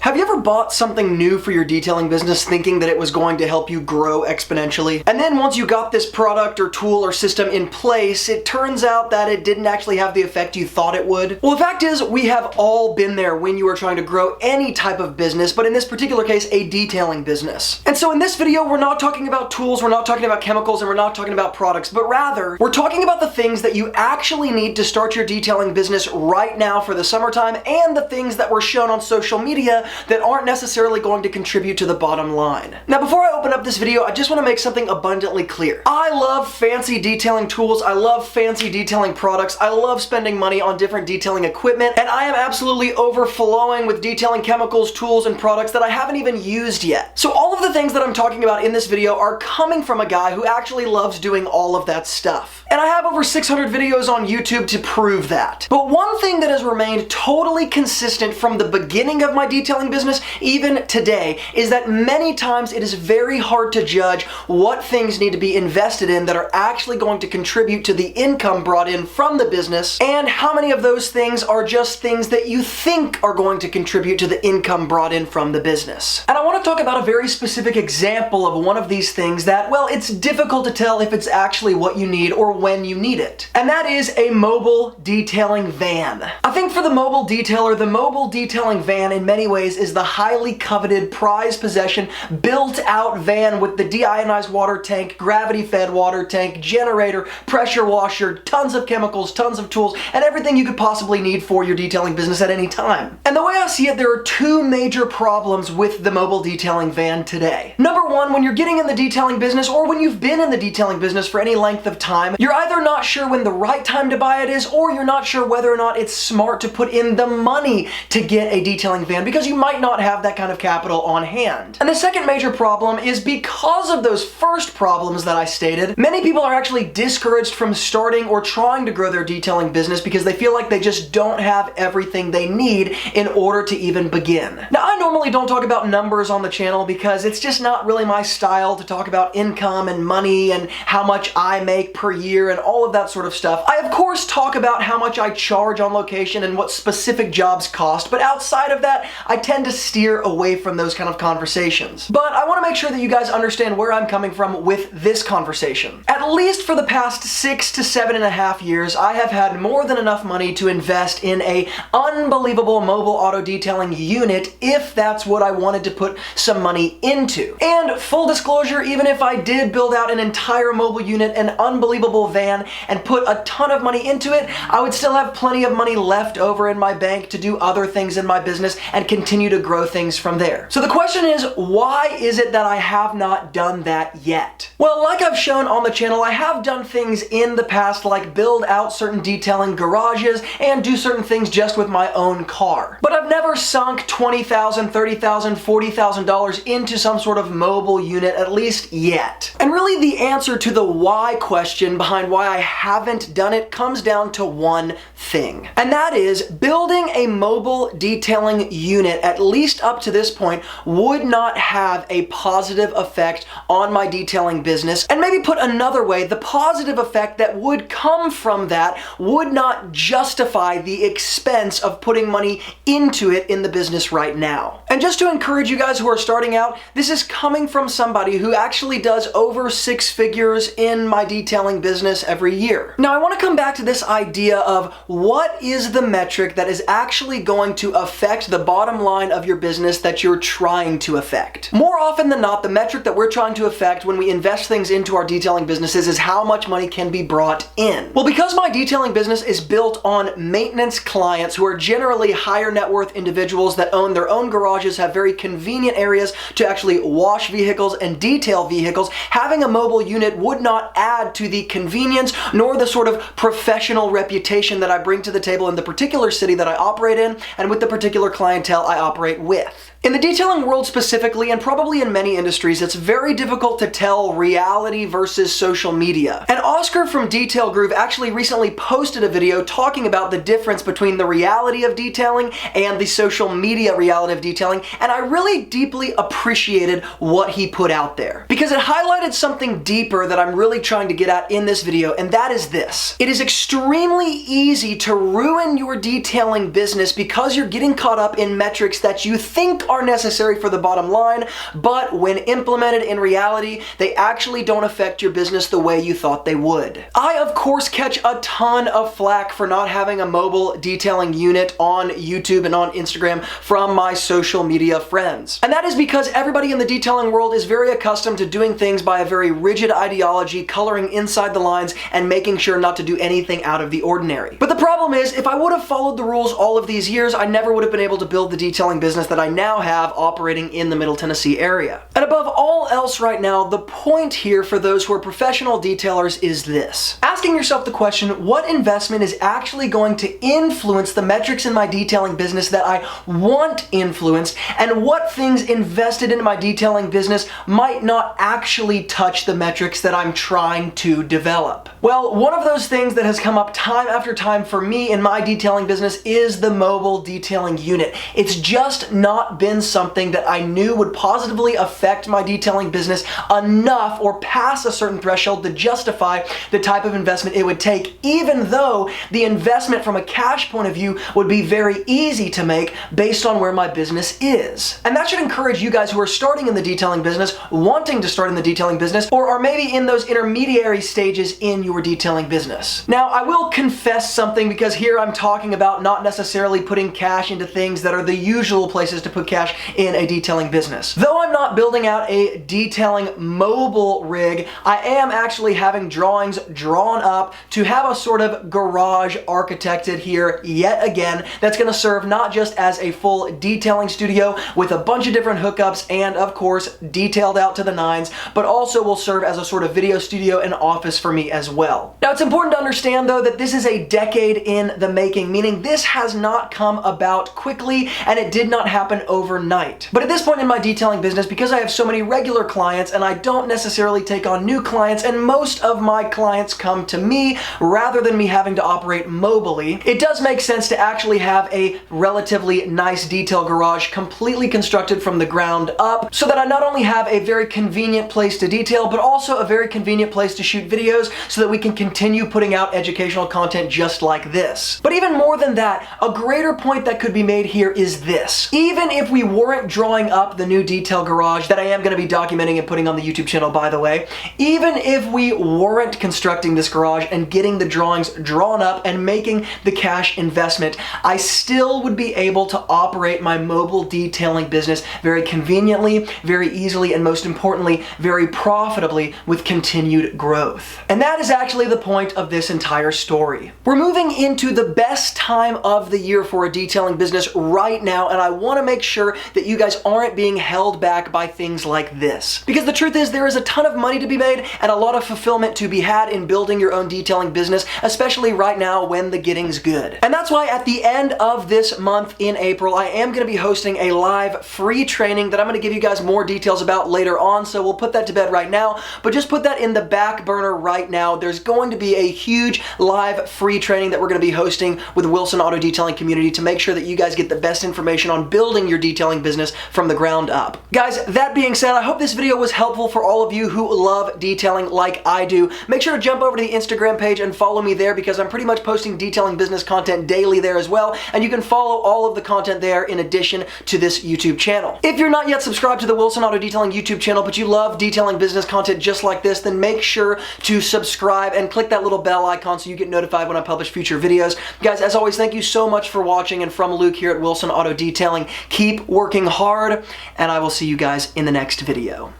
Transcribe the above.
Have you ever bought something new for your detailing business thinking that it was going to help you grow exponentially? And then once you got this product or tool or system in place, it turns out that it didn't actually have the effect you thought it would? Well, the fact is, we have all been there when you are trying to grow any type of business, but in this particular case, a detailing business. And so in this video, we're not talking about tools, we're not talking about chemicals, and we're not talking about products, but rather, we're talking about the things that you actually need to start your detailing business right now for the summertime, and the things that were shown on social media that aren't necessarily going to contribute to the bottom line. Now, before I open up this video, I just want to make something abundantly clear. I love fancy detailing tools, I love fancy detailing products, I love spending money on different detailing equipment, and I am absolutely overflowing with detailing chemicals, tools, and products that I haven't even used yet. So all of the things that I'm talking about in this video are coming from a guy who actually loves doing all of that stuff. And I have over 600 videos on YouTube to prove that. But one thing that has remained totally consistent from the beginning of my detailing business, even today, is that many times it is very hard to judge what things need to be invested in that are actually going to contribute to the income brought in from the business, and how many of those things are just things that you think are going to contribute to the income brought in from the business. And I want to talk about a very specific example of one of these things that, well, it's difficult to tell if it's actually what you need or when you need it. And that is a mobile detailing van. I think for the mobile detailer, the mobile detailing van in many ways is the highly coveted prized possession, built out van with the deionized water tank, gravity fed water tank, generator, pressure washer, tons of chemicals, tons of tools, and everything you could possibly need for your detailing business at any time. And the way I see it, there are two major problems with the mobile detailing van today. Number one, when you're getting in the detailing business, or when you've been in the detailing business for any length of time, you're either not sure when the right time to buy it is, or you're not sure whether or not it's smart to put in the money to get a detailing van, because you might not have that kind of capital on hand. And the second major problem is because of those first problems that I stated, many people are actually discouraged from starting or trying to grow their detailing business because they feel like they just don't have everything they need in order to even begin. Now, I normally don't talk about numbers on the channel because it's just not really my style to talk about income and money and how much I make per year and all of that sort of stuff. I, of course, talk about how much I charge on location and what specific jobs cost, but outside of that, I tend to steer away from those kind of conversations. But I want to make sure that you guys understand where I'm coming from with this conversation. At least for the past 6 to 7.5 years, I have had more than enough money to invest in a unbelievable mobile auto detailing unit if that's what I wanted to put some money into. And full disclosure, even if I did build out an entire mobile unit, an unbelievable van, and put a ton of money into it, I would still have plenty of money left over in my bank to do other things in my business and continue to grow things from there. So the question is, why is it that I have not done that yet? Well, like I've shown on the channel, I have done things in the past like build out certain detailing garages and do certain things just with my own car. But I've never sunk $20,000, $30,000, $40,000 into some sort of mobile unit, at least yet. And really the answer to the why question behind why I haven't done it comes down to one thing. And that is, building a mobile detailing unit, at least up to this point, would not have a positive effect on my detailing business. And maybe put another way, the positive effect that would come from that would not justify the expense of putting money into it in the business right now. And just to encourage you guys who are starting out, this is coming from somebody who actually does over 6 figures in my detailing business every year. Now, I want to come back to this idea of what is the metric that is actually going to affect the bottom line of your business that you're trying to affect. More often than not, the metric that we're trying to affect when we invest things into our detailing businesses is how much money can be brought in. Well, because my detailing business is built on maintenance clients who are generally higher net worth individuals that own their own garages, have very convenient areas to actually wash vehicles and detail vehicles, having a mobile unit would not add to the convenience nor the sort of professional reputation that I bring to the table in the particular city that I operate in and with the particular clientele I operate with. In the detailing world specifically, and probably in many industries, it's very difficult to tell reality versus social media. And Oscar from Detail Groove actually recently posted a video talking about the difference between the reality of detailing and the social media reality of detailing, and I really deeply deeply appreciated what he put out there, because it highlighted something deeper that I'm really trying to get at in this video, and that is this. It is extremely easy to ruin your detailing business because you're getting caught up in metrics that you think are necessary for the bottom line, but when implemented in reality, they actually don't affect your business the way you thought they would. I, of course, catch a ton of flack for not having a mobile detailing unit on YouTube and on Instagram from my social media friends. And that is because everybody in the detailing world is very accustomed to doing things by a very rigid ideology, coloring inside the lines, and making sure not to do anything out of the ordinary. But the problem is, if I would have followed the rules all of these years, I never would have been able to build the detailing business that I now have operating in the Middle Tennessee area. And above all else right now, the point here for those who are professional detailers is this. Asking yourself the question, what investment is actually going to influence the metrics in my detailing business that I want influenced, and what things invested into my detailing business might not actually touch the metrics that I'm trying to develop? Well, one of those things that has come up time after time for me in my detailing business is the mobile detailing unit. It's just not been something that I knew would positively affect my detailing business enough or pass a certain threshold to justify the type of investment it would take, even though the investment from a cash point of view would be very easy to make based on where my business is. And that should encourage you guys who are starting in the detailing business, wanting to start in the detailing business, or are maybe in those intermediary stages in your detailing business. Now, I will confess something, because here I'm talking about not necessarily putting cash into things that are the usual places to put cash in a detailing business. Though I'm not building out a detailing mobile rig, I am actually having drawings drawn up to have a sort of garage architected here yet again that's going to serve not just as a full detailing studio with a bunch of different hookups and, of course, detailed out to the nines, but also will serve as a sort of video studio and office for me as well. Now, it's important to understand, though, that this is a decade in the making, meaning this has not come about quickly and it did not happen overnight. But at this point in my detailing business, because I have so many regular clients and I don't necessarily take on new clients, and most of my clients come to me rather than me having to operate mobily, it does make sense to actually have a relatively nice detail garage completely constructed from the ground up, so that I not only have a very convenient place to detail, but also a very convenient place to shoot videos so that we can continue putting out educational content just like this. But even more than that, a greater point that could be made here is this. Even if we weren't drawing up the new detail garage that I am going to be documenting and putting on the YouTube channel, by the way, even if we weren't constructing this garage and getting the drawings drawn up and making the cash investment, I still would be able to operate my mobile detailing business very conveniently, very easily, and most importantly, very profitably with continued growth. And that is actually the point of this entire story. We're moving into the best time of the year for a detailing business right now, and I want to make sure that you guys aren't being held back by things like this. Because the truth is, there is a ton of money to be made and a lot of fulfillment to be had in building your own detailing business, especially right now when the getting's good. And that's why at the end of this month in April, I am going to be hosting a live free training that I'm going to give you guys more details about later on, so we'll put that to bed right now, but just put that in the back burner right now. There's going to be a huge live free training that we're going to be hosting with the Wilson Auto Detailing community to make sure that you guys get the best information on building your detailing business from the ground up. Guys, that being said, I hope this video was helpful for all of you who love detailing like I do. Make sure to jump over to the Instagram page and follow me there, because I'm pretty much posting detailing business content daily there as well, and you can follow all of the content there in addition to this YouTube channel. If you're not yet subscribed to the Wilson Auto Detailing YouTube channel, but you love detailing business content just like this, then make sure to subscribe and click that little bell icon so you get notified when I publish future videos. Guys, as always, thank you so much for watching, and from Luke here at Wilson Auto Detailing, keep working hard, and I will see you guys in the next video.